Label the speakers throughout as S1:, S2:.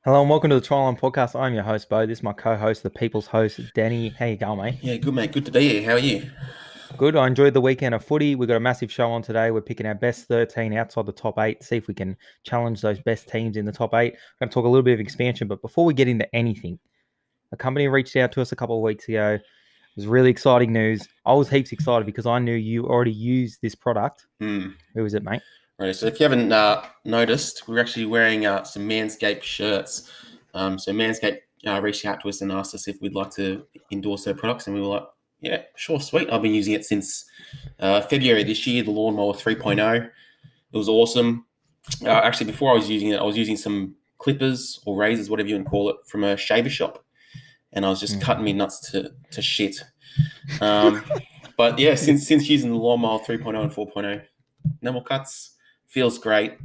S1: Hello and welcome to the TryLine podcast. I'm your host, Bo. This is my co-host, the people's host, Danny. How you going, mate?
S2: Yeah, good mate. Good to be here. How are you?
S1: Good. I enjoyed the weekend of footy. We've got a massive show on today. We're picking our best 13 outside the top eight, see if we can challenge those best teams in the top eight. We're going to talk a little bit of expansion, but before we get into anything, a company reached out to us a couple of weeks ago. It was really exciting news. I was heaps excited because I knew you already used this product.
S2: Hmm.
S1: Who is it, mate?
S2: Right. So if you haven't noticed, we're actually wearing some Manscaped shirts. So Manscaped reached out to us and asked us if we'd like to endorse their products, and we were like, "Yeah, sure, sweet." I've been using it since February this year. The Lawnmower 3.0. It was awesome. Actually, before I was using it, I was using some clippers or razors, whatever you want to call it, from a shaver shop, and I was just cutting me nuts to shit. Um, but yeah, since using the Lawnmower 3.0 and 4.0. No more cuts. Feels great.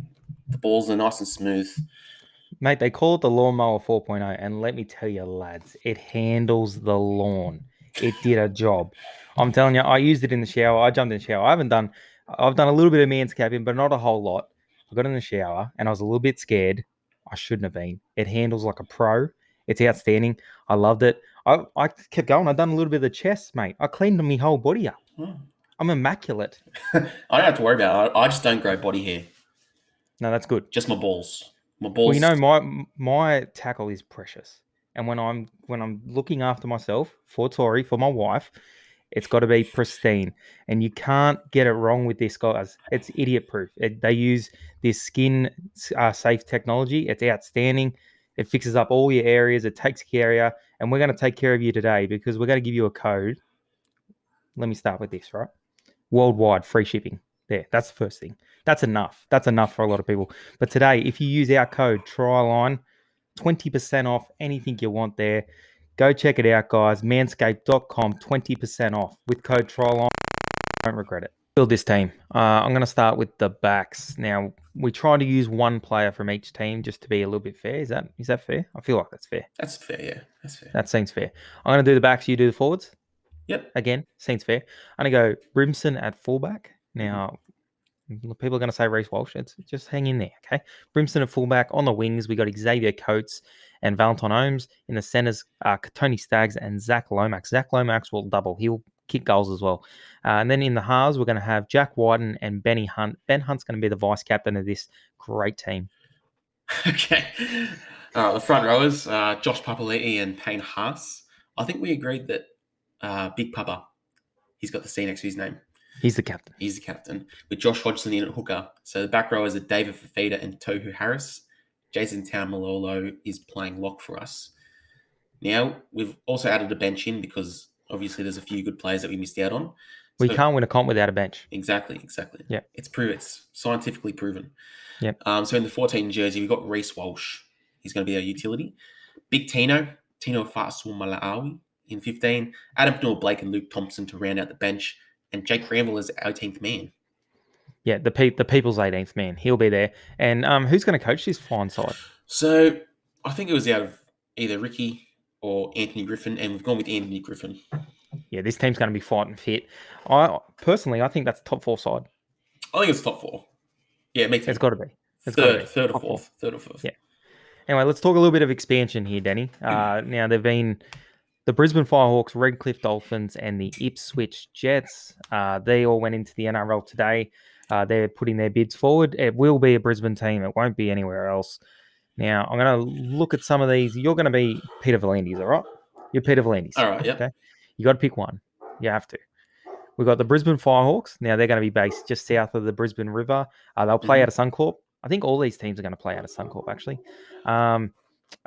S2: The balls are nice and smooth.
S1: Mate, they call it the Lawnmower 4.0, and let me tell you, lads, it handles the lawn. It did a job. I'm telling you, I used it in the shower. I jumped in the shower. I've done a little bit of manscaping, but not a whole lot. I got in the shower and I was a little bit scared. I shouldn't have been. It handles like a pro. It's outstanding. I loved it. I kept going. I've done a little bit of the chest, mate. I cleaned my whole body up.
S2: Oh.
S1: I'm immaculate.
S2: I don't have to worry about it. I just don't grow body hair.
S1: No, that's good.
S2: Just my balls. My
S1: Well,
S2: balls.
S1: my tackle is precious, and when I'm looking after myself for Tori, for my wife, it's got to be pristine, and you can't get it wrong with this, guys. It's idiot proof. They use this skin safe technology. It's outstanding. It fixes up all your areas. It takes care of you, and we're going to take care of you today because we're going to give you a code. Let me start with this, right? Worldwide free shipping. There, that's the first thing. That's enough. That's enough for a lot of people. But today, if you use our code TryLine, 20% off anything you want there. Go check it out, guys. Manscaped.com, 20% off with code TryLine. Don't regret it. Build this team. I'm going to start with the backs. Now, we try to use one player from each team just to be a little bit fair. Is that fair? I feel like that's fair.
S2: That's fair, yeah. That's fair.
S1: That seems fair. I'm going to do the backs. You do the forwards.
S2: Yep.
S1: Again, seems fair. I'm going to go Brimson at fullback. Now, people are going to say Reece Walsh. It's just hang in there, okay? Brimson at fullback. On the wings, we got Xavier Coates and Valentine Holmes. In the centres, Tony Staggs and Zach Lomax. Zach Lomax will double. He'll kick goals as well. And then in the halves, we're going to have Jack Wyden and Benny Hunt. Ben Hunt's going to be the vice captain of this great team.
S2: Okay. The front rowers, Josh Papali'i and Payne Haas. I think we agreed that Big Papa, he's got the C next to his name.
S1: He's the captain.
S2: He's the captain. With Josh Hodgson in at hooker. So the back rowers are David Fafita and Tohu Harris. Jason Taumalolo is playing lock for us. Now, we've also added a bench in because obviously there's a few good players that we missed out on.
S1: We
S2: So,
S1: can't win a comp without a bench.
S2: exactly.
S1: Yeah.
S2: It's scientifically proven.
S1: Yep.
S2: So in the 14 jersey, we've got Reece Walsh. He's going to be our utility. Big Tino Fa'asul Malaawi in 15. Adam Pnaw-Blake and Luke Thompson to round out the bench. And Jake Granville is our 18th man.
S1: Yeah, the people's 18th man. He'll be there. And who's going to coach this fine side?
S2: So I think it was out of either Ricky or Anthony Griffin, and we've gone with Anthony Griffin.
S1: Yeah, this team's going to be fighting fit. I think that's top four side.
S2: I think it's top four. Yeah, me too.
S1: It's got to be.
S2: Third or fourth.
S1: Yeah. Anyway, let's talk a little bit of expansion here, Danny. Now, they've been the Brisbane Firehawks, Redcliffe Dolphins, and the Ipswich Jets. They all went into the NRL today. They're putting their bids forward. It will be a Brisbane team. It won't be anywhere else. Now, I'm going to look at some of these. You're going to be Peter V'landys, all right? You're Peter V'landys.
S2: All right, yep.
S1: Okay. You got to pick one. You have to. We've got the Brisbane Firehawks. Now, they're going to be based just south of the Brisbane River. They'll play out of Suncorp. I think all these teams are going to play out of Suncorp, actually.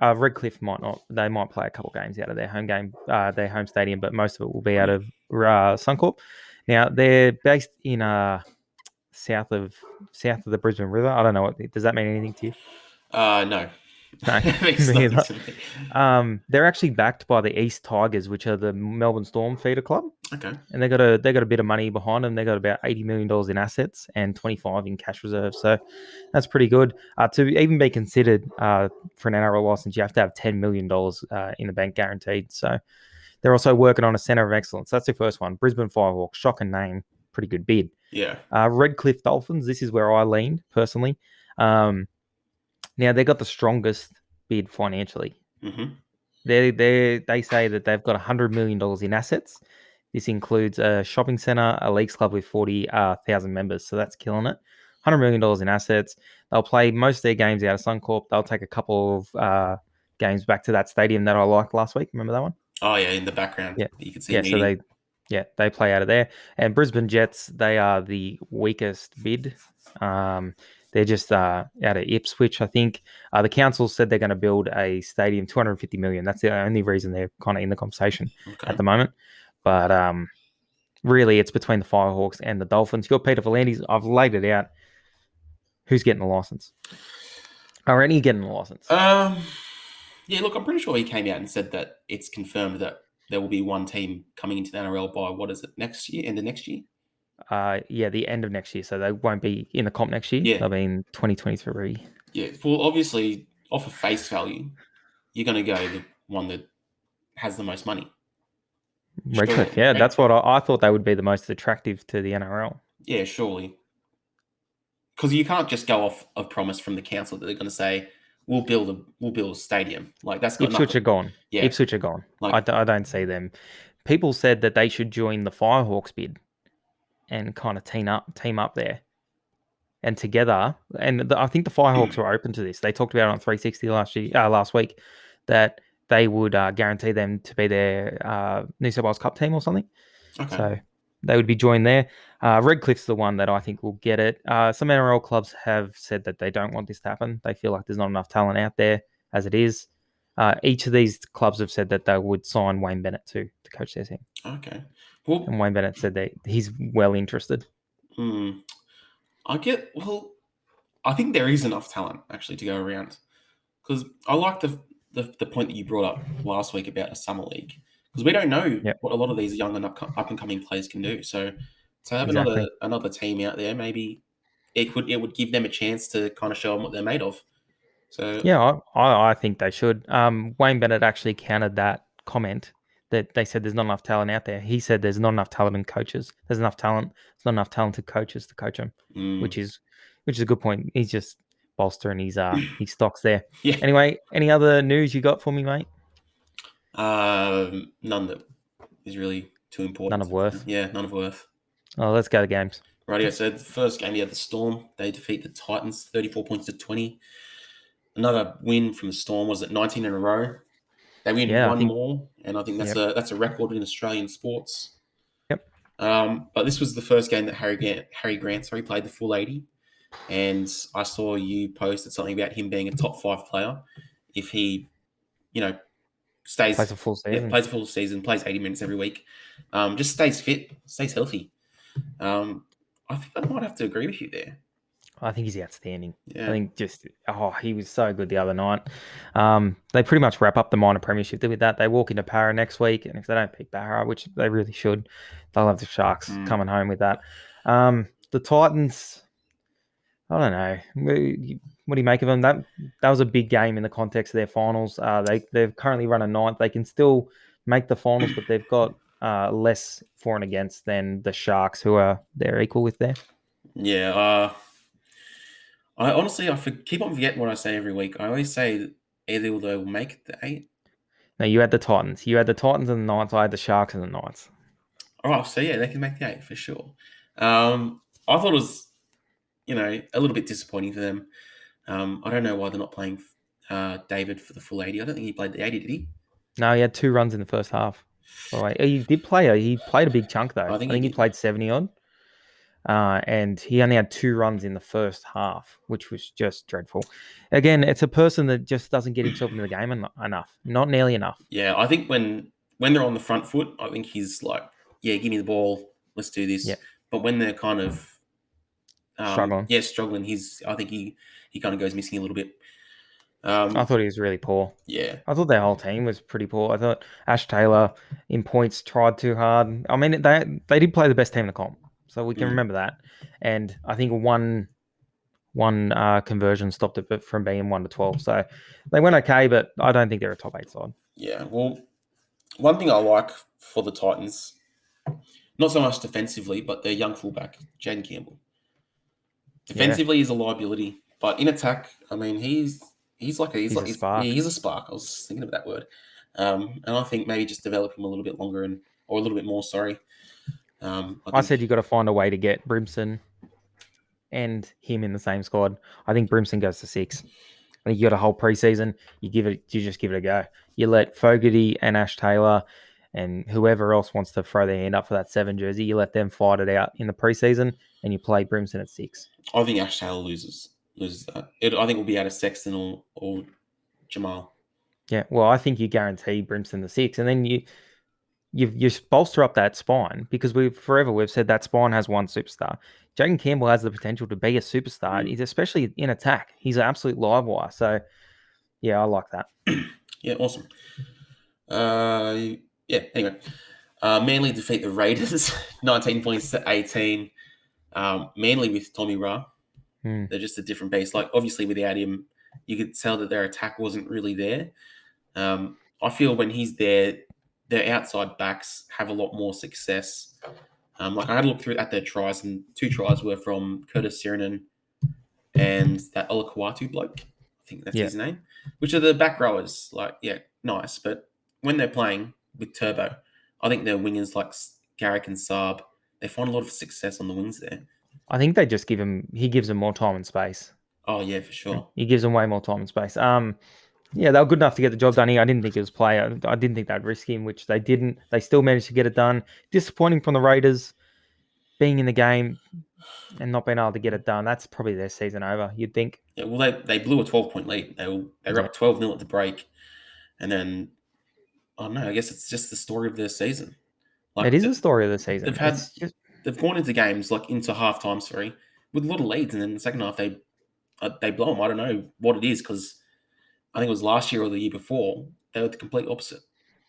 S1: Redcliffe might not. They might play a couple games out of their home stadium, but most of it will be out of Suncorp. Now, they're based in south of the Brisbane River. I don't know. Does that mean anything to you?
S2: No.
S1: No. They're actually backed by the East Tigers, which are the Melbourne Storm feeder club.
S2: Okay.
S1: And they got a bit of money behind them. They got about $80 million in assets and 25 in cash reserves. So that's pretty good. To even be considered for an NRL license, you have to have $10 million in the bank guaranteed. So they're also working on a centre of excellence. That's the first one. Brisbane Firehawks, shocking name, pretty good bid.
S2: Yeah.
S1: Redcliffe Dolphins. This is where I leaned personally. Now they got the strongest bid financially.
S2: Mm-hmm.
S1: They say that they've got $100 million in assets. This includes a shopping center, a leagues club with 40,000 members. So that's killing it. $100 million in assets. They'll play most of their games out of Suncorp. They'll take a couple of games back to that stadium that I liked last week. Remember that one?
S2: Oh yeah, in the background
S1: Yeah.
S2: you can see
S1: Yeah. So
S2: meeting.
S1: they play out of there. And Brisbane Jets, they are the weakest bid. They're just out of Ipswich, I think. The council said they're going to build a stadium, 250 million. That's the only reason they're kind of in the conversation
S2: Okay.
S1: at the moment. But really, it's between the Firehawks and the Dolphins. You're Peter Volandis. I've laid it out. Who's getting the license? Are any getting the license?
S2: Yeah, look, I'm pretty sure he came out and said that it's confirmed that there will be one team coming into the NRL by what is it, next year, end of next year?
S1: Yeah, the end of next year. So they won't be in the comp next year.
S2: Yeah.
S1: They'll be in 2023.
S2: Yeah. Well, obviously, off of face value, you're going to go the one that has the most money.
S1: Redcliffe,
S2: Surely,
S1: yeah,
S2: right?
S1: that's what I thought they would be the most attractive to the NRL.
S2: Yeah, surely. Because you can't just go off of promise from the council that they're going to say we'll build a stadium. Like that's got
S1: Ipswich
S2: nothing.
S1: are gone.
S2: Yeah.
S1: Ipswich are gone.
S2: Like
S1: I don't see them. People said that they should join the Firehawks bid and kind of team up there and together. And I think the Firehawks were open to this. They talked about it on 360 last week that they would guarantee them to be their New South Wales Cup team or something.
S2: okay.
S1: So they would be joined there. Redcliffe's the one that I think will get it. Some NRL clubs have said that they don't want this to happen. They feel like there's not enough talent out there as it is. Each of these clubs have said that they would sign Wayne Bennett to coach their team.
S2: Okay. Well,
S1: And Wayne Bennett said that he's well interested.
S2: I think there is enough talent actually to go around. Because I like the point that you brought up last week about a summer league. Because we don't know
S1: Yep,
S2: what a lot of these young and up and coming players can do. So to have
S1: exactly.
S2: another team out there, maybe it would give them a chance to kind of show them what they're made of. So
S1: Yeah, I think they should. Wayne Bennett actually countered that comment that they said there's not enough talent out there. He said there's not enough talent in coaches. There's enough talent. There's not enough talented coaches to coach them,
S2: mm,
S1: which is a good point. He's just bolstering his stocks there.
S2: yeah,
S1: Anyway, any other news you got for me, mate?
S2: none that is really too
S1: None
S2: important.
S1: of worth.
S2: Yeah, none of worth.
S1: Oh, let's go to games.
S2: Rightio. So the first game, the Storm, they defeat the Titans 34 points to 20. Another win from the Storm. Was it 19 in a row? They win
S1: Yeah, I
S2: one
S1: think.
S2: more, and I think
S1: Yep.
S2: that's a record in Australian sports.
S1: Yep.
S2: But this was the first game that Harry Grant played the full 80, and I saw you posted something about him being a top 5 player if he, you know,
S1: Plays a full season.
S2: plays a full season, plays 80 minutes every week, just stays fit, stays healthy. I think I might have to agree with you there.
S1: I think he's outstanding.
S2: Yeah.
S1: I think he was so good the other night. They pretty much wrap up the minor premiership with that. They walk into Para next week, and if they don't pick Para, which they really should, they'll have the Sharks coming home with that. The Titans, I don't know. What do you make of them? That was a big game in the context of their finals. They've currently run a ninth. They can still make the finals, but they've got less for and against than the Sharks, who are they're equal with there.
S2: Yeah. I keep on forgetting what I say every week. I always say that either they'll make the 8.
S1: No, you had the Titans. You had the Titans and the Knights. I had the Sharks and the Knights.
S2: Oh, so yeah, they can make the 8 for sure. I thought it was, a little bit disappointing for them. I don't know why they're not playing David for the full 80. I don't think he played the 80, did he?
S1: No, he had 2 runs in the first half. By the way, he played a big chunk though.
S2: I think
S1: I
S2: he
S1: think he
S2: did.
S1: played 70 odd. And he only had 2 runs in the first half, which was just dreadful. Again, it's a person that just doesn't get himself into the game enough, not nearly enough.
S2: Yeah, I think when they're on the front foot, I think he's like, yeah, give me the ball, let's do this.
S1: Yeah.
S2: But when they're kind of
S1: Struggling.
S2: struggling, I think he kind of goes missing a little bit.
S1: I thought he was really poor.
S2: Yeah.
S1: I thought their whole team was pretty poor. I thought Ash Taylor in points tried too hard. I mean, they did play the best team in the comp, so we can remember that. And I think one conversion stopped it from being 1 to 12. So they went okay, but I don't think they're a top 8 side.
S2: Yeah. Well, one thing I like for the Titans, not so much defensively, but their young fullback, Jaden Campbell. Defensively, he's a liability, but in attack, I mean, he's he's like a
S1: He's a
S2: yeah,
S1: spark.
S2: he's a spark. I was thinking of that word, and I think maybe just develop him a little bit longer or a little bit more. Sorry, I
S1: I
S2: think
S1: said you got to find a way to get Brimson and him in the same squad. I think Brimson goes to 6. I think you got a whole preseason. You just give it a go. You let Fogarty and Ash Taylor and whoever else wants to throw their hand up for that 7 jersey, you let them fight it out in the preseason, and you play Brimson at 6.
S2: I think Ash Taylor loses that. I think we'll be out of Sexton or Jamal.
S1: Yeah, well, I think you guarantee Brimson the 6, and then you bolster up that spine because we've said that spine has one superstar. Jaden Campbell has the potential to be a superstar.
S2: Mm.
S1: He's especially in attack. He's an absolute live wire. So yeah, I like that.
S2: Yeah, awesome. Yeah. Anyway, Manly defeat the Raiders, 19 points to 18. Manly with Tommy Ra.
S1: Hmm.
S2: They're just a different base. Like obviously without him, you could tell that their attack wasn't really there. I feel when he's there, their outside backs have a lot more success. Like I had a look through at their tries, and 2 tries were from Curtis Sirenen and that Olakwatu bloke. I think that's
S1: Yeah,
S2: his name. Which are the back rowers. Like, yeah, nice. But when they're playing with Turbo, I think their wingers like Garrick and Saab, they find a lot of success on the wings there.
S1: I think they just he gives them more time and space.
S2: Oh yeah, for sure.
S1: He gives them way more time and space. Yeah, they were good enough to get the job done here. I didn't think it was play. I didn't think they'd risk him, which they didn't. They still managed to get it done. Disappointing from the Raiders being in the game and not being able to get it done. That's probably their season over, you'd think.
S2: Yeah, well, they blew a 12-point lead. They were
S1: Yeah,
S2: up 12-0 at the break, and then I don't know. I guess it's just the story of their season.
S1: it
S2: Like
S1: is the story of the
S2: they've
S1: season.
S2: had, they've gone into games like into halftime, sorry, with a lot of leads, and then the second half they blow them. I don't know what it is because I think it was last year or the year before they were the complete opposite.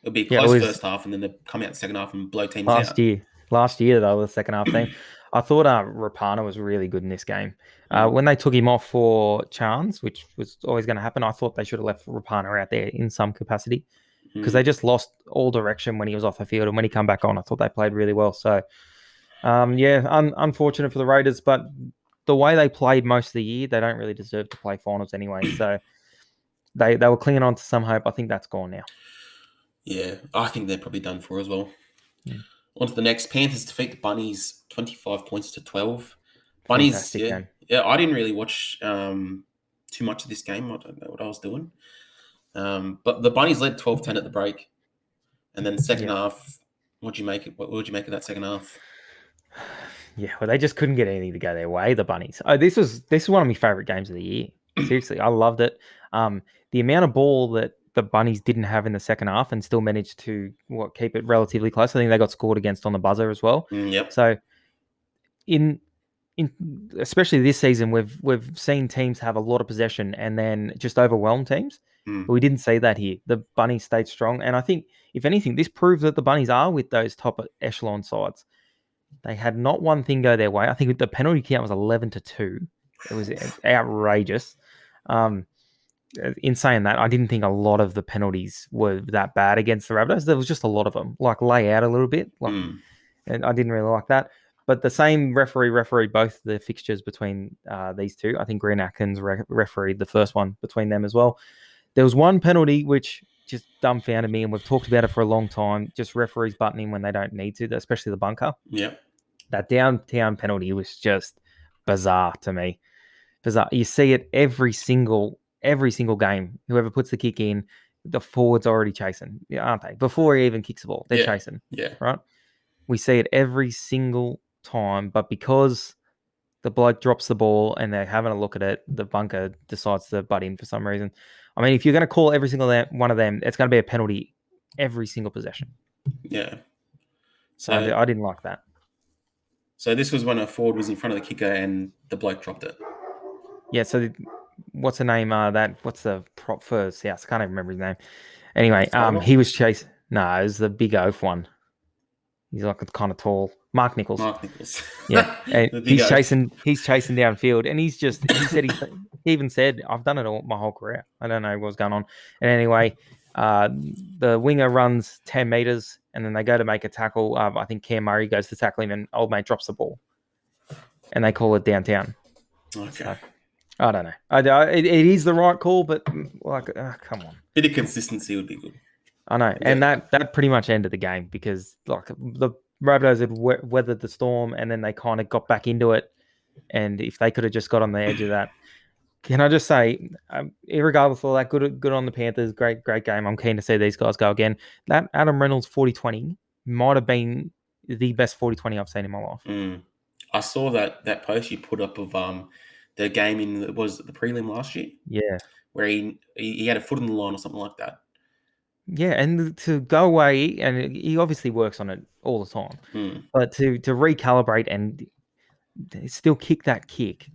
S2: It would be a
S1: Yeah, it
S2: close
S1: was
S2: first half, and then they come out the second half and blow teams
S1: last
S2: out.
S1: year. Last year, though, the second half team. I thought Rapana was really good in this game.
S2: Mm,
S1: When they took him off for Chance, which was always going to happen, I thought they should have left Rapana out there in some capacity because they
S2: mm.
S1: just lost all direction when he was off the field. And when he come back on, I thought they played really well. So, yeah, unfortunate for the Raiders, but the way they played most of the year, they don't really deserve to play finals anyway. So they were clinging on to some hope. I think that's gone now.
S2: Yeah, I think they're probably done for as well.
S1: Mm.
S2: On to the next. Panthers defeat the Bunnies 25 points to 12. Bunnies,
S1: Fantastic
S2: yeah.
S1: game.
S2: Yeah, I didn't really watch too much of this game. I don't know what I was doing. But the Bunnies led 12-10 at the break. And then second
S1: Yeah.
S2: half, what'd you make it? What would you make of that second half?
S1: Yeah, well, they just couldn't get anything to go their way. The Bunnies. Oh, this is one of my favorite games of the year. Seriously, I loved it. The amount of ball that the Bunnies didn't have in the second half and still managed to keep it relatively close. I think they got scored against on the buzzer as well.
S2: Yep.
S1: So in in especially this season, we've seen teams have a lot of possession and then just overwhelm teams.
S2: Mm,
S1: But we didn't see that here. The Bunnies stayed strong, and I think if anything, this proves that the Bunnies are with those top echelon sides. They had not one thing go their way. I think the penalty count was 11-2. It was outrageous. Um, in saying that, I didn't think a lot of the penalties were that bad against the Rabbitohs. There was just a lot of them, like lay out a little bit,
S2: mm,
S1: and I didn't really like that. But the same referee both the fixtures between these two. I think Green Atkins refereed the first one between them as well. There was one penalty which just dumbfounded me, and we've talked about it for a long time. Just referees buttoning when they don't need to, especially the bunker.
S2: yep.
S1: That downtown penalty was just bizarre to me. Bizarre. You see it every single game. Whoever puts the kick in, the forward's already chasing, aren't they? Before he even kicks the ball, they're
S2: Yeah.
S1: chasing,
S2: Yeah.
S1: right? We see it every single time, but because the bloke drops the ball and they're having a look at it, the bunker decides to butt in for some reason. I mean, if you're going to call every single one of them, it's going to be a penalty every single possession.
S2: Yeah.
S1: So
S2: So
S1: I didn't like that.
S2: so this was when a forward was in front of the kicker and the bloke dropped it.
S1: Yeah, so what's the name? What's the prop for South? I can't even remember his name. Anyway,
S2: Sligo?
S1: he was chasing. No, it was the big oaf one. He's like kind of tall. Mark Nichols.
S2: Mark Nichols.
S1: Yeah, and
S2: The big
S1: he's
S2: oaf.
S1: chasing downfield, and he said he even said, "I've done it all my whole career. I don't know what's going on." And anyway, the winger runs 10 meters, and then they go to make a tackle. I think Cam Murray goes to tackle him, and old mate drops the ball, and they call it downtown.
S2: Okay.
S1: So, I don't know. It is the right call, but like, come on.
S2: Bit of consistency would be good.
S1: I know,
S2: Yeah.
S1: and that pretty much ended the game because like the Rabbitohs had weathered the storm, and then they kind of got back into it. And if they could have just got on the edge of that, can I just say, regardless of all that, good on the Panthers, great game. I'm keen to see these guys go again. That Adam Reynolds 40-20 might have been the best 40-20 I've seen in my life.
S2: Mm. I saw that post you put up of the game was it the prelim last year
S1: Yeah.
S2: where he had a foot in the line or something like that.
S1: Yeah, and to go away, and he obviously works on it all the time,
S2: Mm.
S1: but to recalibrate and still kick that kick,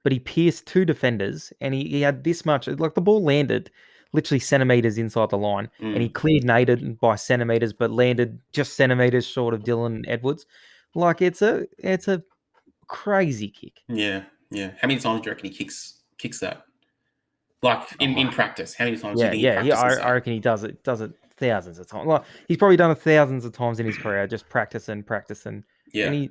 S1: but he pierced two defenders, and he had this much, like the ball landed literally centimeters inside the line, and he
S2: Mm.
S1: cleared Naden by centimeters, but landed just centimeters short of Dylan Edwards. Like it's a crazy kick.
S2: Yeah, yeah. How many times do you reckon he kicks that? Like
S1: Oh,
S2: in practice, how many times do you
S1: yeah,
S2: think he
S1: yeah, yeah. I,
S2: practices
S1: I
S2: that?
S1: reckon he does it thousands of times. Like he's probably done it thousands of times in his career, just practicing, and
S2: Yeah.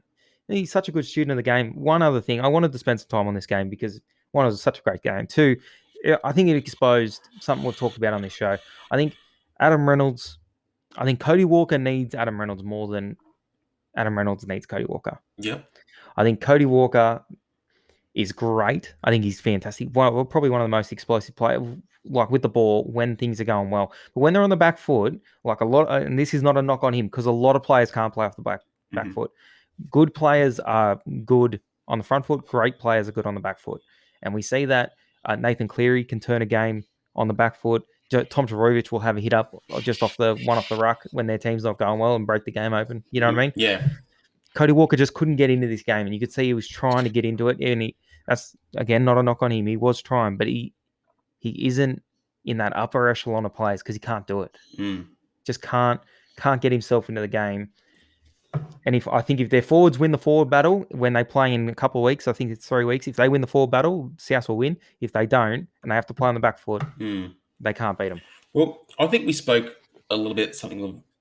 S1: he's such a good student of the game. One other thing, I wanted to spend some time on this game because one, it was such a great game. Two, I think it exposed something we've talked about on this show. I think Adam Reynolds, I think Cody Walker needs Adam Reynolds more than Adam Reynolds needs Cody Walker.
S2: Yep.
S1: I think Cody Walker is great. I think he's fantastic. Probably one of the most explosive players, like with the ball when things are going well. But when they're on the back foot, like a lot, and this is not a knock on him because a lot of players can't play off the back
S2: Hmm.
S1: foot. Good players are good on the front foot. Great players are good on the back foot, and we see that Nathan Cleary can turn a game on the back foot. Tom Trbojevic will have a hit up just off the ruck when their team's not going well and break the game open. You know what I mean?
S2: Yeah.
S1: Cody Walker just couldn't get into this game, and you could see he was trying to get into it. And that's again not a knock on him. He was trying, but he isn't in that upper echelon of players because he can't do it.
S2: Mm.
S1: Just can't get himself into the game. And I think if their forwards win the forward battle when they play in a couple of weeks, I think it's 3 weeks. If they win the forward battle, South will win. If they don't, and they have to play on the back foot,
S2: Mm.
S1: they can't beat them.
S2: Well, I think we spoke a little bit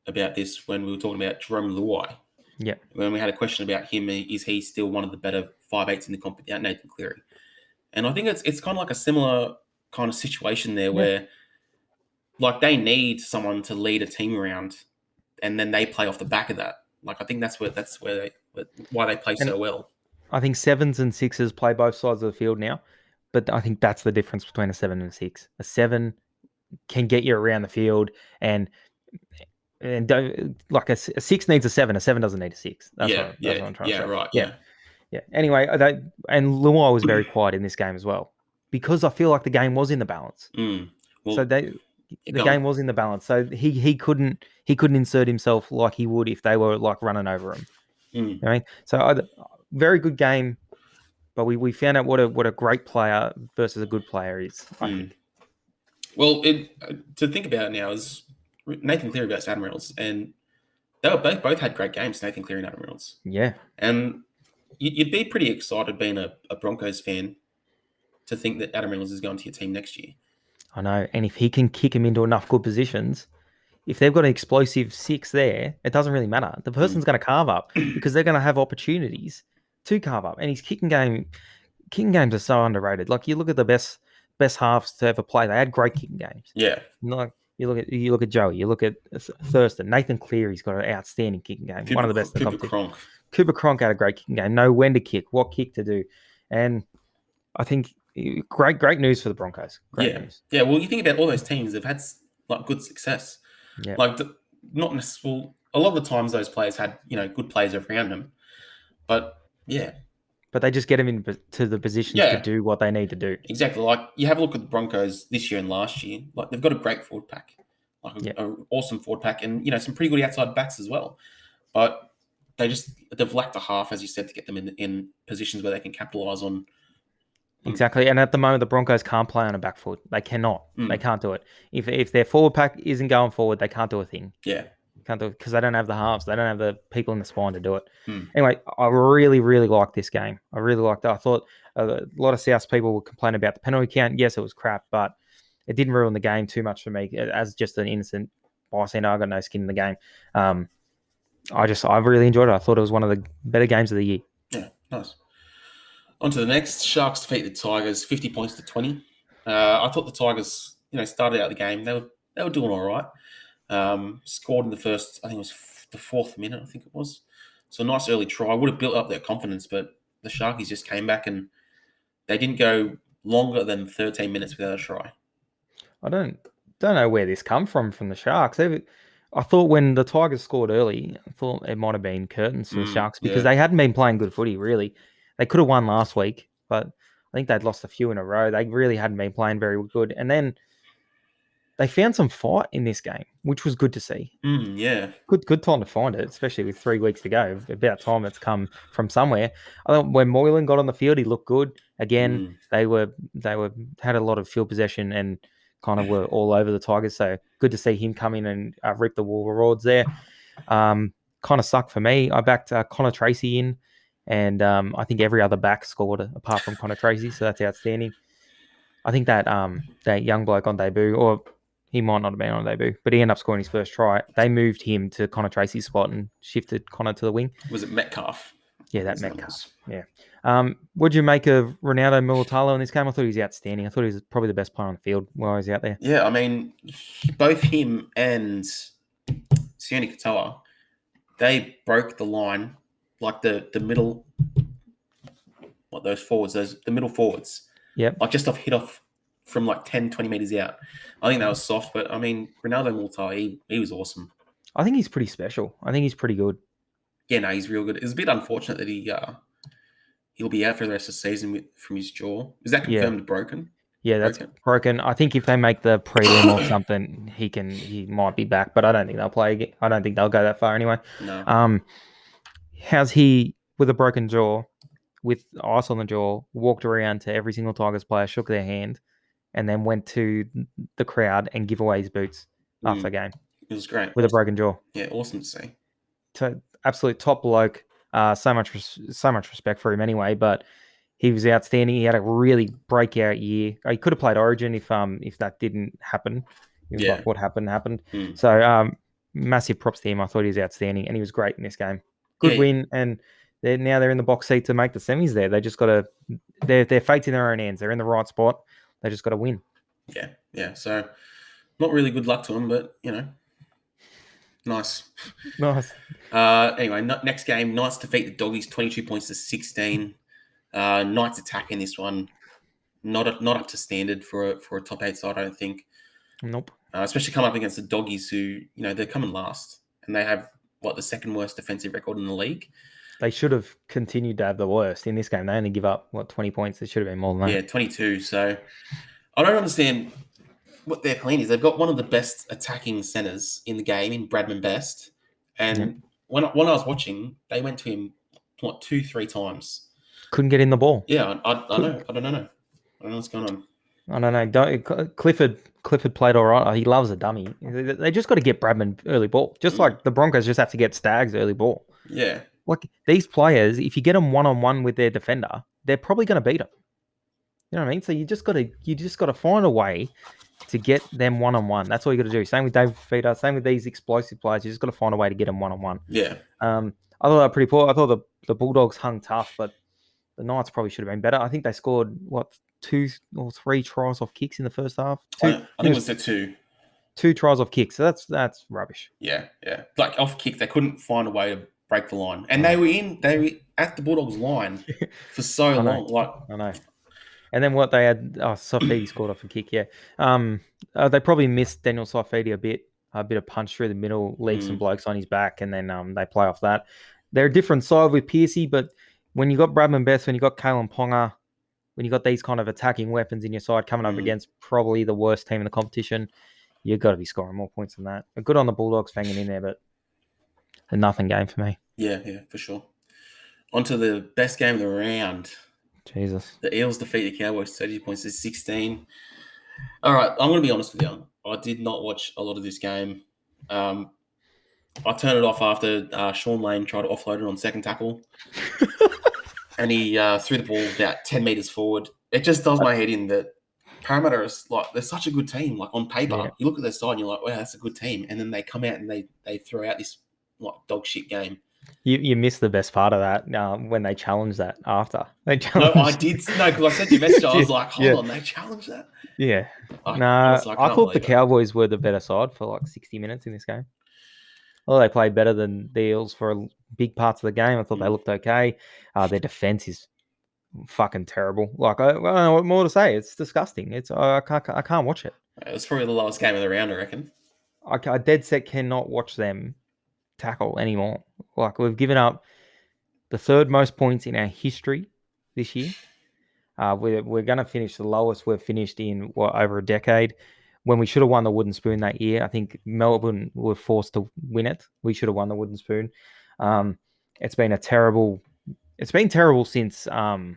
S2: about this when we were talking about Jerome Luai.
S1: Yeah,
S2: When we had a question about him, is he still one of the better 5'8" in the comp without Nathan Cleary? And I think it's kind of like a similar kind of situation there
S1: yeah.
S2: where like they need someone to lead a team around, and then they play off the back of that. Like I think why they play
S1: And
S2: so well.
S1: I think sevens and sixes play both sides of the field now, but I think that's the difference between a 7 and a 6. A 7 can get you around the field, and don't like a 6 needs a 7. A 7 doesn't need a 6.
S2: Yeah,
S1: That's
S2: yeah,
S1: what I'm trying to
S2: yeah,
S1: say.
S2: right,
S1: Yeah,
S2: yeah.
S1: yeah. Anyway, and Luai was very quiet in this game as well because I feel like the game was in the balance.
S2: Mm.
S1: So
S2: Well,
S1: the
S2: go on.
S1: game was in the balance. So he couldn't insert himself like he would if they were like running over him.
S2: Mm.
S1: You know what I mean? So very good game, but we found out what a great player versus a good player is. I
S2: Mm.
S1: think.
S2: Well, to think about it now is Nathan Cleary versus Adam Reynolds, and they were both had great games. Nathan Cleary and Adam Reynolds,
S1: Yeah,
S2: and you'd be pretty excited being a Broncos fan to think that Adam Reynolds is going to your team next year.
S1: I know. And if he can kick him into enough good positions, if they've got an explosive 6 there, it doesn't really matter. The person's going to carve up because they're going to have opportunities to carve up. And his kicking games are so underrated. Like you look at the best halves to ever play, they had great kicking games.
S2: Yeah,
S1: Like you look at Joey, you look at Thurston, Nathan Cleary's got an outstanding kicking game, one of the best in the
S2: Cooper
S1: competition.
S2: Cronk.
S1: Cooper Cronk had a great kicking game, know when to kick, what kick to do, and I think great news for the Broncos. Great
S2: Yeah,
S1: news.
S2: yeah. Well, you think about all those teams; they've had like good success.
S1: Yeah,
S2: Like not necessarily. Well, a lot of the times, those players had good players around them. But yeah,
S1: but they just get them into the positions to
S2: yeah,
S1: do what they need to do.
S2: exactly. Like you have a look at the Broncos this year and last year. Like they've got a great forward pack, like
S1: Yeah,
S2: a awesome forward pack, and some pretty good outside backs as well. But they've lacked a half, as you said, to get them in positions where they can capitalize on.
S1: exactly. And at the moment, the Broncos can't play on a back foot. They cannot. They
S2: Mm,
S1: can't do it. If their forward pack isn't going forward, they can't do a thing.
S2: yeah.
S1: Can't do it because they don't have the halves. They don't have the people in the spine to do it.
S2: Mm,
S1: Anyway, I really, really liked this game. I really liked it. I thought a lot of South people would complain about the penalty count. Yes, it was crap, but it didn't ruin the game too much for me as just an innocent bystander. I got no skin in the game. I really enjoyed it. I thought it was one of the better games of the year.
S2: yeah. Nice. On to the next. Sharks defeat the Tigers 50 points to 20. I thought the Tigers, started out the game. They were doing all right. Scored in the first, I think it was the fourth minute, I think it was. So a nice early try. Would have built up their confidence, but the Sharkies just came back and they didn't go longer than 13 minutes without a try.
S1: I don't know where this come from the Sharks. I thought when the Tigers scored early, I thought it might have been curtains for the Sharks because
S2: Yeah.
S1: they hadn't been playing good footy, really. They could have won last week, but I think they'd lost a few in a row. They really hadn't been playing very good. And then they found some fight in this game, which was good to see.
S2: Yeah.
S1: Good time to find it, especially with 3 weeks to go. About time it's come from somewhere. I thought when Moylan got on the field, he looked good. Again, they had a lot of field possession and kind of were all over the Tigers. So good to see him come in and rip the Wolverines there. Kind of sucked for me. I backed Connor Tracy in, and I think every other back scored apart from Connor Tracy, so that's outstanding. I think that young bloke on debut, or he might not have been on debut, but he ended up scoring his first try. They moved him to Connor Tracy's spot and shifted Connor to the wing.
S2: Was it Metcalf?
S1: Yeah, that Metcalf. Yeah. What'd you make of Ronaldo Murata in this game? I thought he was outstanding. I thought he was probably the best player on the field while he was out there.
S2: Yeah, I mean, both him and Sione Katoa, they broke the line, like the middle, the middle forwards.
S1: Yep.
S2: Like just hit off from like 10, 20 meters out. I think that was soft, but I mean, Ronaldo Murata, he was awesome.
S1: I think he's pretty special. I think he's pretty good.
S2: Yeah, no, he's real good. It's a bit unfortunate that he'll be out for the rest of the season from his jaw. Is that confirmed broken?
S1: Yeah, that's broken. I think if they make the prelim or something, he might be back, but I don't think they'll play again. I don't think they'll go that far anyway.
S2: No.
S1: How's he with a broken jaw, with ice on the jaw, walked around to every single Tigers player, shook their hand, and then went to the crowd and give away his boots after the game.
S2: It was great.
S1: With a broken jaw.
S2: Yeah, awesome to see.
S1: Absolute top bloke. So much respect for him anyway, but he was outstanding. He had a really breakout year. He could have played Origin if that didn't happen.
S2: Yeah.
S1: Like what happened. So massive props to him. I thought he was outstanding, and he was great in this game. Good win, and they're in the box seat to make the semis. There, they just got to. Their fate's in their own hands. They're in the right spot. They just got to win.
S2: Yeah. So, not really good luck to them, but nice. Anyway, next game, Knights defeat the Doggies 22 points to 16. Knights attack in this one, not up to standard for a top 8 side, I don't think.
S1: Nope.
S2: Especially coming up against the Doggies, who they're coming last, and they have the second worst defensive record in the league.
S1: They should have continued to have the worst in this game. They only give up 20 points. It should have been more than that.
S2: Yeah, 22. So I don't understand what their plan is. They've got one of the best attacking centers in the game in Bradman Best, and when I was watching, they went to him 2-3 times.
S1: Couldn't get in the ball.
S2: Yeah, I know. I don't know what's going on.
S1: I don't know. Clifford played all right. He loves a dummy. They just got to get Bradman early ball. Just like the Broncos just have to get Stags early ball.
S2: Yeah.
S1: Like these players, if you get them one-on-one with their defender, they're probably going to beat them. You know what I mean? So you just got to find a way to get them one-on-one. That's all you got to do. Same with Dave Feeder. Same with these explosive players. You just got to find a way to get them one-on-one.
S2: Yeah.
S1: I thought they were pretty poor. I thought the Bulldogs hung tough, but the Knights probably should have been better. I think they scored 2 or 3 tries off kicks in the first half.
S2: I think it was the 2.
S1: 2 tries off kicks. So that's rubbish.
S2: Yeah. Like off kick, they couldn't find a way to break the line, and they were at the Bulldogs line for so long.
S1: I know. And then what they had, Saifidi scored off a kick. Yeah. They probably missed Daniel Saifidi a bit of punch through the middle, leave some blokes on his back, and then they play off that. They're a different side with Piercy, but when you got Bradman Best, when you got Kalen Ponga, when you got these kind of attacking weapons in your side coming up against probably the worst team in the competition, you've got to be scoring more points than that. Good on the Bulldogs hanging in there, but a nothing game for me.
S2: Yeah, for sure. On to the best game of the round.
S1: Jesus.
S2: The Eels defeat the Cowboys 30 points to 16. All right, I'm going to be honest with you. I did not watch a lot of this game. I turned it off after Sean Lane tried to offload it on second tackle. And he threw the ball about 10 meters forward. It just does my head in that Parramatta is they're such a good team. Like on paper, you look at their side and you're like, wow, that's a good team. And then they come out and they throw out this dog shit game.
S1: You missed the best part of that when they challenged that after. They
S2: No, I
S1: challenged.
S2: did. No, because I sent you a message. I was like, hold
S1: Yeah.
S2: on, they challenged that.
S1: Yeah.
S2: I
S1: Nah,
S2: honestly, I
S1: I
S2: can't
S1: thought the
S2: believe it.
S1: Cowboys were the better side for like 60 minutes in this game. Well, they played better than the Eels for big parts of the game. I thought they looked okay. Their defense is fucking terrible. Like I don't know what more to say. It's disgusting. I can't watch it.
S2: It was probably the lowest game of the round, I reckon.
S1: I dead set cannot watch them tackle anymore. Like we've given up the third most points in our history this year. We're going to finish the lowest we've finished in over a decade. When we should have won the wooden spoon that year, I think Melbourne were forced to win it. We should have won the wooden spoon. Um, it's been a terrible. It's been terrible since what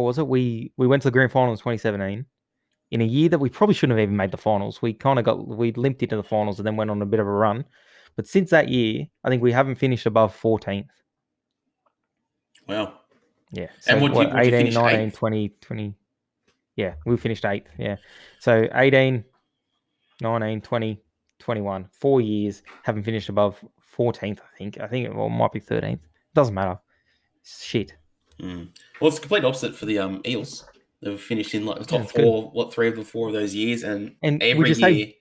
S1: was it? We went to the grand final in 2017 in a year that we probably shouldn't have even made the finals. We limped into the finals and then went on a bit of a run. But since that year, I think we haven't finished above 14th.
S2: Wow.
S1: Yeah.
S2: And
S1: So what,
S2: would you
S1: 18,
S2: finish
S1: 19,
S2: eighth?
S1: 20, 20. Yeah, we finished 8th. Yeah. So 18, 19, 20, 21. 4 years, haven't finished above 14th, I think. I think it might be 13th. Doesn't matter. Shit.
S2: Mm. Well, it's the complete opposite for the Eels. They've finished in like the
S1: Yeah,
S2: top
S1: it's good.
S2: four, what, 3 of the 4 of those years, and
S1: And
S2: every year we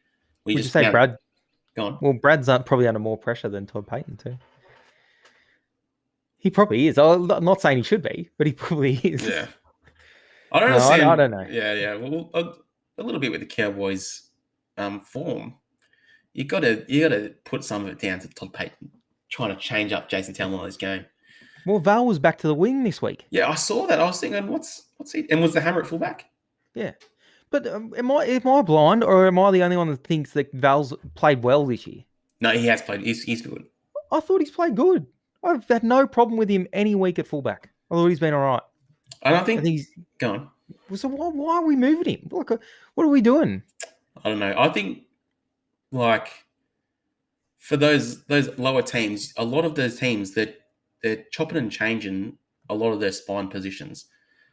S1: would you
S2: just
S1: say Brad?
S2: go on.
S1: Well, Brad's probably under more pressure than Todd Payton too. He probably is. I'm not saying he should be, but he probably is.
S2: Yeah, I don't
S1: No, I
S2: understand.
S1: don't know.
S2: Yeah, yeah. Well, a little bit with the Cowboys form. You gotta put some of it down to Todd Payton trying to change up Jason Taumalolo's game.
S1: Well, Val was back to the wing this week.
S2: Yeah, I saw that. I was thinking, what's he? And was the hammer at fullback?
S1: Yeah, but am I blind or am I the only one that thinks that Val's played well this year?
S2: No, he has played. He's good.
S1: I thought he's played good. I've had no problem with him any week at fullback. I thought he's been all right.
S2: And I
S1: I
S2: think,
S1: think he's.
S2: go on.
S1: So why are we moving him? Like, what are we doing?
S2: I don't know. I think like for those lower teams, a lot of those teams that they're chopping and changing a lot of their spine positions.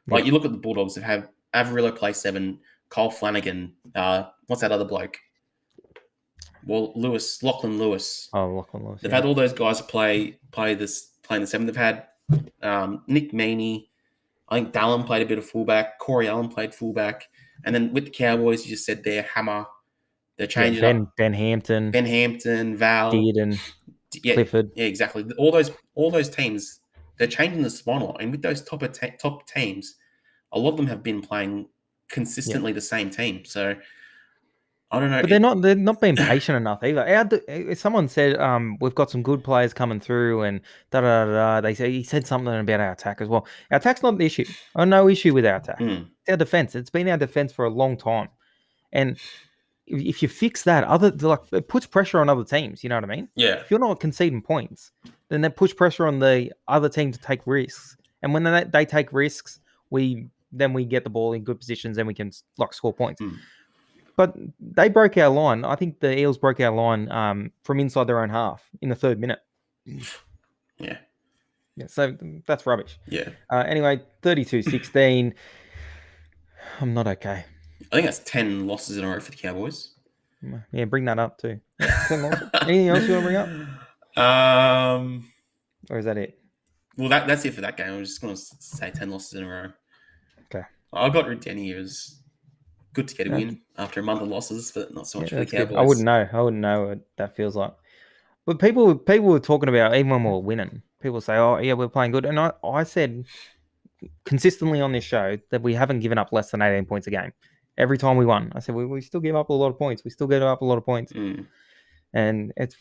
S1: Yeah.
S2: Like you look at the Bulldogs that have Averillo play 7, Cole Flanagan, what's that other bloke? Well, Lachlan Lewis.
S1: Oh, Lachlan Lewis.
S2: They've
S1: Yeah.
S2: had all those guys playing the 7. They've had Nick Meaney. I think Dallin played a bit of fullback. Corey Allen played fullback. And then with the Cowboys, you just said they're hammer. They're
S1: Yeah.
S2: changing up.
S1: Ben Hampton,
S2: Ben Hampton, Val.
S1: Dearden,
S2: Yeah,
S1: Clifford.
S2: yeah, exactly. All those teams, they're changing the spine a lot. And with those top teams, a lot of them have been playing
S1: Yeah.
S2: consistently the same team. So I don't know.
S1: But they're not being patient enough either. Someone said we've got some good players coming through and da da da. Da. He said something about our attack as well. Our attack's not an issue. I have no issue with our attack. It's our defense. It's been our defense for a long time. And if you fix that, it puts pressure on other teams. You know what I mean?
S2: Yeah.
S1: If you're not conceding points, then that puts pressure on the other team to take risks. And when they take risks, we get the ball in good positions and we can score points. But they broke our line. I think the Eels broke our line from inside their own half in the 3rd minute.
S2: Yeah.
S1: Yeah, so that's rubbish.
S2: Yeah.
S1: Anyway, 32-16. I'm not okay.
S2: I think that's 10 losses in a row for the Cowboys.
S1: Yeah, bring that up too. Yeah, 10 losses. Anything else you want to bring up? Or is that it?
S2: Well, that's it for that game. I'm just going to say 10 losses in a row.
S1: Okay.
S2: I got rid of Denny. It was good to get a win after a month of losses, but not so much for the Cowboys.
S1: Good. I wouldn't know what that feels like. But people were talking about, even when we were winning, people say, oh, yeah, we're playing good. And I said consistently on this show that we haven't given up less than 18 points a game. Every time we won, I said, we still give up a lot of points. We still give up a lot of points. And it's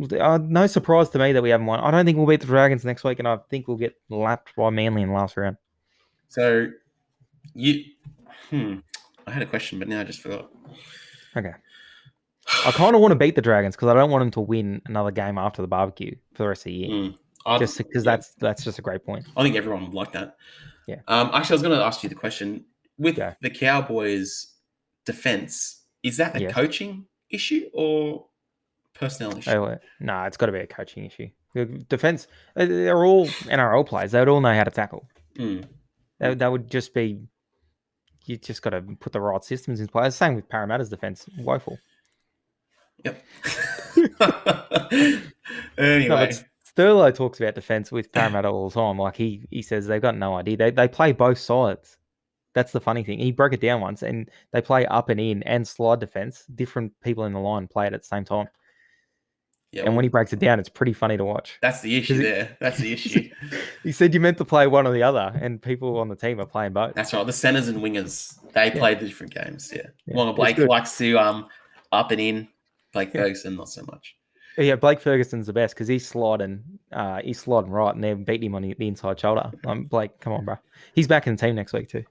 S1: no surprise to me that we haven't won. I don't think we'll beat the Dragons next week, and I think we'll get lapped by Manly in the last round.
S2: So, I had a question, but now I just forgot.
S1: Okay. I kind of want to beat the Dragons because I don't want them to win another game after the barbecue for the rest of the year. Just because that's just a great point.
S2: I think everyone would like that.
S1: Yeah.
S2: Actually, I was going to ask you the question. With the Cowboys' defense, is that a coaching issue or personnel issue?
S1: No, it's got to be a coaching issue. The defense, they're all NRL players. They would all know how to tackle. That would just be, you just got to put the right systems in place. Same with Parramatta's defense. Woeful.
S2: Yep. Anyway.
S1: Thurlow talks about defense with Parramatta all the time. Like he says they've got no idea. They play both sides. That's the funny thing. He broke it down once, and they play up and in and slide defense. Different people in the line play it at the same time.
S2: Yeah,
S1: And when he breaks it down, it's pretty funny to watch.
S2: that's the issue there. That's the issue.
S1: He said you meant to play one or the other, and people on the team are playing both.
S2: That's right. The centers and wingers, they play the different games. Yeah. Wonga Blake
S1: good.
S2: likes to up and in. Blake Ferguson, not so much.
S1: Yeah, Blake Ferguson's the best because he's sliding right, and they're beating him on the inside shoulder. Blake, come on, bro. He's back in the team next week too.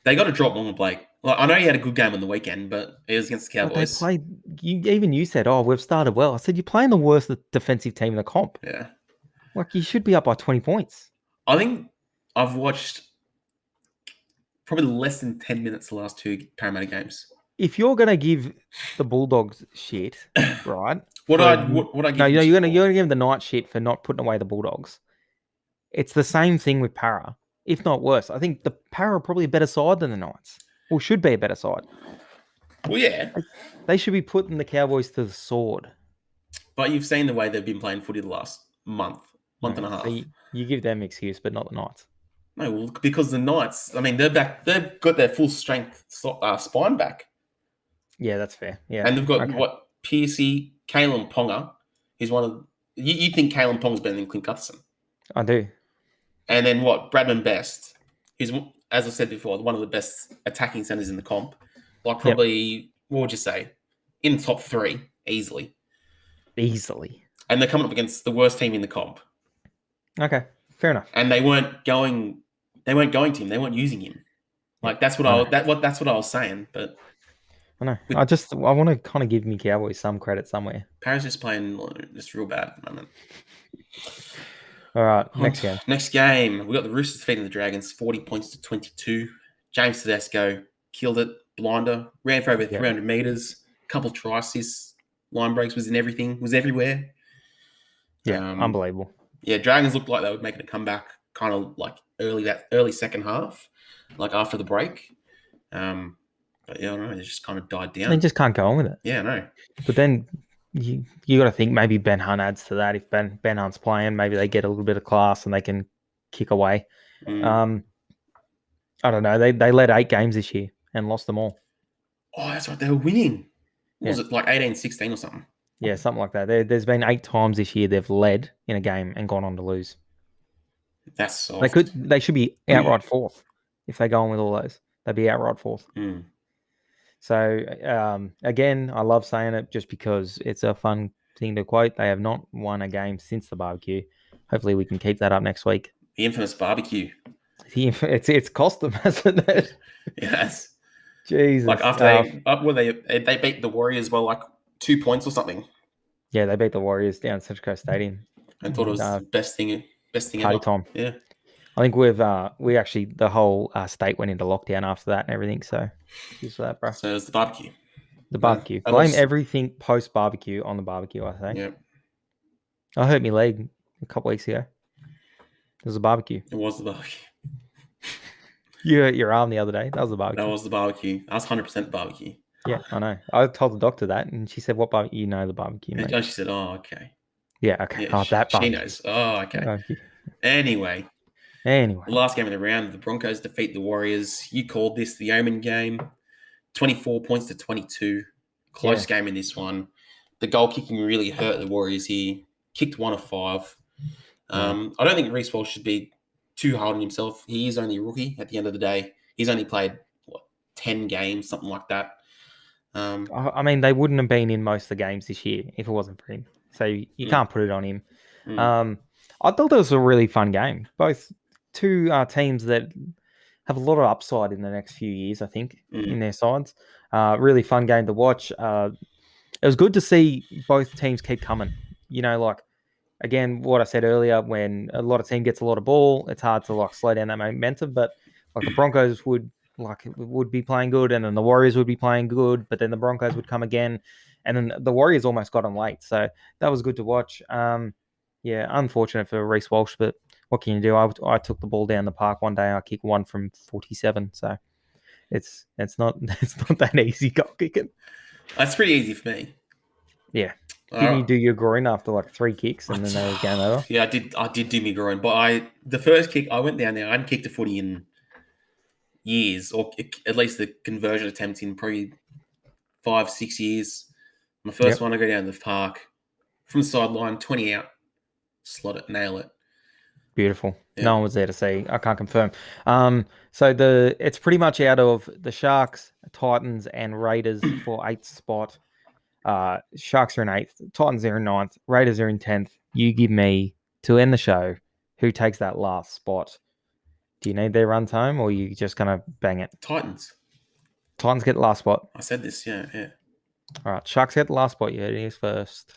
S2: They got to drop Wonga Blake. Well, I know he had a good game on the weekend, but it was against the Cowboys.
S1: But they played. You said, "Oh, we've started well." I said, "You're playing the worst defensive team in the comp.
S2: Yeah.
S1: Like you should be up by 20 points."
S2: I think I've watched probably less than 10 minutes the last two Parramatta games.
S1: If you're gonna give the Bulldogs shit, right?
S2: What I give?
S1: No, you're gonna give them the night shit for not putting away the Bulldogs. It's the same thing with Para, if not worse. I think the Para are probably a better side than the Knights, or should be a better side.
S2: Well, yeah,
S1: they should be putting the Cowboys to the sword.
S2: But you've seen the way they've been playing footy the last month and a half.
S1: So you give them excuse, but not the Knights.
S2: No, well, because the Knights, I mean, they're back. They've got their full strength spine back.
S1: Yeah, that's fair. Yeah,
S2: and they've got Piercy, Kalen Ponga. He's one of you think Kalen Ponga's better than Clint Gutherson?
S1: I do.
S2: And then Bradman Best. He's, as I said before, one of the best attacking centers in the comp. Like probably, what would you say, in the top three easily.
S1: Easily.
S2: And they're coming up against the worst team in the comp.
S1: Okay, fair enough.
S2: And they weren't going to him. They weren't using him. Like that's what I was saying. But
S1: I know. I want to kind of give me Cowboys some credit somewhere.
S2: Paris is playing just real bad at the moment.
S1: All right, next game.
S2: Next game, we got the Roosters defeating the Dragons, 40 points to 22. James Tedesco killed it, blinder, ran for over 300 meters, couple try assists, line breaks, was everywhere.
S1: Yeah, unbelievable.
S2: Yeah, Dragons looked like they were making a comeback, kind of like early second half, like after the break. But yeah, I don't know, it just kind of died down.
S1: They just can't go on with it.
S2: Yeah, I know.
S1: But then you got to think maybe Ben Hunt adds to that. If Ben Hunt's playing, maybe they get a little bit of class and they can kick away. I don't know. They led 8 games this year and lost them all.
S2: Oh, that's right. They were winning. Was it like 18-16 or something?
S1: Yeah, something like that. There's been 8 times this year they've led in a game and gone on to lose.
S2: That's soft.
S1: They should be outright fourth if they go on with all those. They'd be outright fourth. So, again, I love saying it just because it's a fun thing to quote. They have not won a game since the barbecue. Hopefully we can keep that up next week.
S2: The infamous barbecue.
S1: It's cost them, hasn't it?
S2: Yes.
S1: Jesus.
S2: Like after they beat the Warriors by like 2 points or something.
S1: Yeah, they beat the Warriors down at Central Coast Stadium.
S2: And thought it was the best thing
S1: party
S2: ever.
S1: Time.
S2: Yeah.
S1: I think we actually the whole state went into lockdown after that and everything. So, here's that, bro.
S2: So it was the barbecue.
S1: The barbecue. Blame everything post barbecue on the barbecue. I think.
S2: Yeah.
S1: I hurt my leg a couple weeks ago. It was a barbecue.
S2: It was the barbecue.
S1: You hurt your arm the other day. That was the barbecue.
S2: That was the barbecue. That was 100% barbecue.
S1: Yeah, I know. I told the doctor that, and she said, "What barbecue? You know the barbecue." Mate.
S2: And she said, "Oh, okay."
S1: Yeah. Okay.
S2: Yeah,
S1: that barbecue.
S2: She knows. Oh, okay.
S1: Barbecue.
S2: Anyway.
S1: The
S2: last game of the round, the Broncos defeat the Warriors. You called this the Omen game. 24 points to 22. Close game in this one. The goal kicking really hurt the Warriors here. Kicked 1 of 5. I don't think Reece Walsh should be too hard on himself. He is only a rookie at the end of the day. He's only played 10 games, something like that.
S1: I mean, they wouldn't have been in most of the games this year if it wasn't for him. So you can't put it on him. I thought that was a really fun game. Both two teams that have a lot of upside in the next few years, I think, in their sides. Really fun game to watch. It was good to see both teams keep coming. You know, like, again, what I said earlier, when a lot of team gets a lot of ball, it's hard to like slow down that momentum. But like the Broncos would be playing good, and then the Warriors would be playing good, but then the Broncos would come again, and then the Warriors almost got them late. So that was good to watch. Yeah, unfortunate for Reece Walsh, but what can you do? I took the ball down the park one day. I kicked 1 from 47, so it's not that easy goal kicking.
S2: That's pretty easy for me.
S1: Yeah. Didn't you do your groin after like 3 kicks and then they were game over?
S2: Yeah, I did do me groin, but the first kick I went down there, I hadn't kicked a footy in years, or at least the conversion attempt in probably 5-6 years. My first
S1: Yep.
S2: one, I go down the park from the sideline, 20 out, slot it, nail it.
S1: Beautiful.
S2: Yeah.
S1: No one was there to see. I can't confirm. So it's pretty much out of the Sharks, Titans, and Raiders for 8th spot. Sharks are in 8th, Titans are in 9th, Raiders are in 10th. You give me, to end the show, who takes that last spot. Do you need their run time, or are you just gonna bang it?
S2: Titans.
S1: Titans get the last spot.
S2: I said this, yeah.
S1: All right, Sharks get the last spot. You heard it here first.